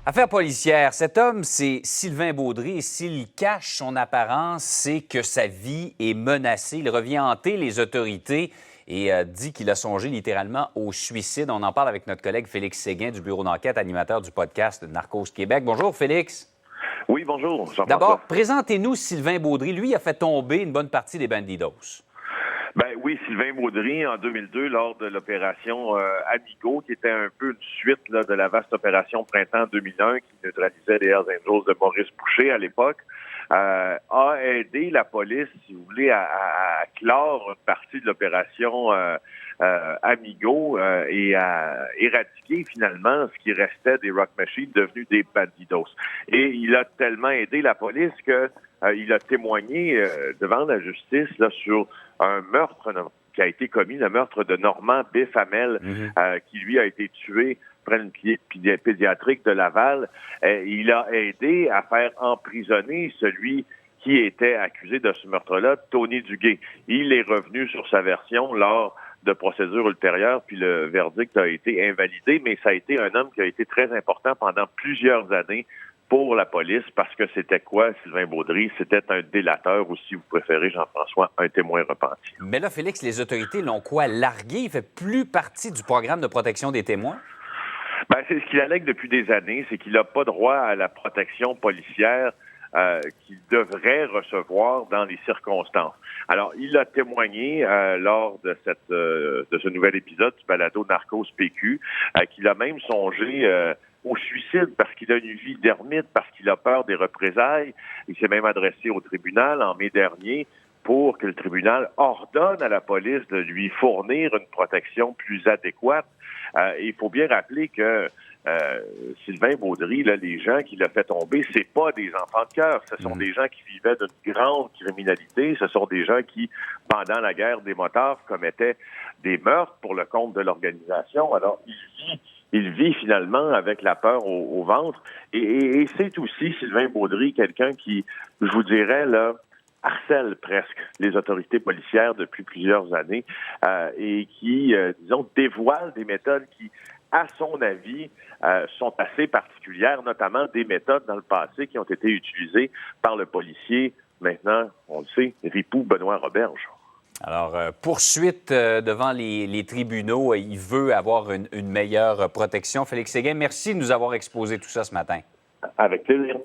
Affaire policière, cet homme, c'est Sylvain Baudry, et s'il cache son apparence, c'est que sa vie est menacée. Il revient hanter les autorités et dit qu'il a songé littéralement au suicide. On en parle avec notre collègue Félix Séguin du bureau d'enquête, animateur du podcast Narcos Québec. Bonjour, Félix. Oui, bonjour, Jean-François. D'abord, présentez-nous Sylvain Baudry. Lui a fait tomber une bonne partie des bandidos. Ben oui, Sylvain Baudry, en 2002, lors de l'opération Amigo, qui était un peu une suite là, de la vaste opération Printemps 2001 qui neutralisait les Hells Angels de Maurice Boucher à l'époque, a aidé la police, si vous voulez, à clore une partie de l'opération Amigo et à éradiquer finalement ce qui restait des Rock Machines devenus des bandidos. Et il a tellement aidé la police que il a témoigné devant la justice là, sur un meurtre qui a été commis, le meurtre de Normand Beffamel, qui lui a été tué près d'une clinique pédiatrique de Laval. Il a aidé à faire emprisonner celui qui était accusé de ce meurtre-là, Tony Duguay. Il est revenu sur sa version lors de procédures ultérieures, puis le verdict a été invalidé, mais ça a été un homme qui a été très important pendant plusieurs années pour la police, parce que c'était quoi, Sylvain Baudry? C'était un délateur, ou si vous préférez, Jean-François, un témoin repenti. Mais là, Félix, les autorités l'ont quoi? Largué? Il fait plus partie du programme de protection des témoins? Ben, c'est ce qu'il allègue depuis des années, c'est qu'il n'a pas droit à la protection policière qu'il devrait recevoir dans les circonstances. Alors, il a témoigné lors de ce nouvel épisode du balado Narcos PQ qu'il a même songé au suicide parce qu'il a une vie d'ermite, parce qu'il a peur des représailles. Il s'est même adressé au tribunal en mai dernier pour que le tribunal ordonne à la police de lui fournir une protection plus adéquate. Il faut bien rappeler que Sylvain Baudry, là, les gens qui l'ont fait tomber, c'est pas des enfants de cœur. Ce sont des gens qui vivaient d'une grande criminalité. Ce sont des gens qui, pendant la guerre des motards, commettaient des meurtres pour le compte de l'organisation. Alors, il vit finalement avec la peur au ventre. Et c'est aussi, Sylvain Baudry, quelqu'un qui, je vous dirais, là, harcèle presque les autorités policières depuis plusieurs années et qui, disons, dévoile des méthodes qui, à son avis, sont assez particulières, notamment des méthodes dans le passé qui ont été utilisées par le policier, maintenant, on le sait, Ripoux Benoît Roberge. Alors, poursuite devant les tribunaux, il veut avoir une meilleure protection. Félix Séguin, merci de nous avoir exposé tout ça ce matin. Avec plaisir.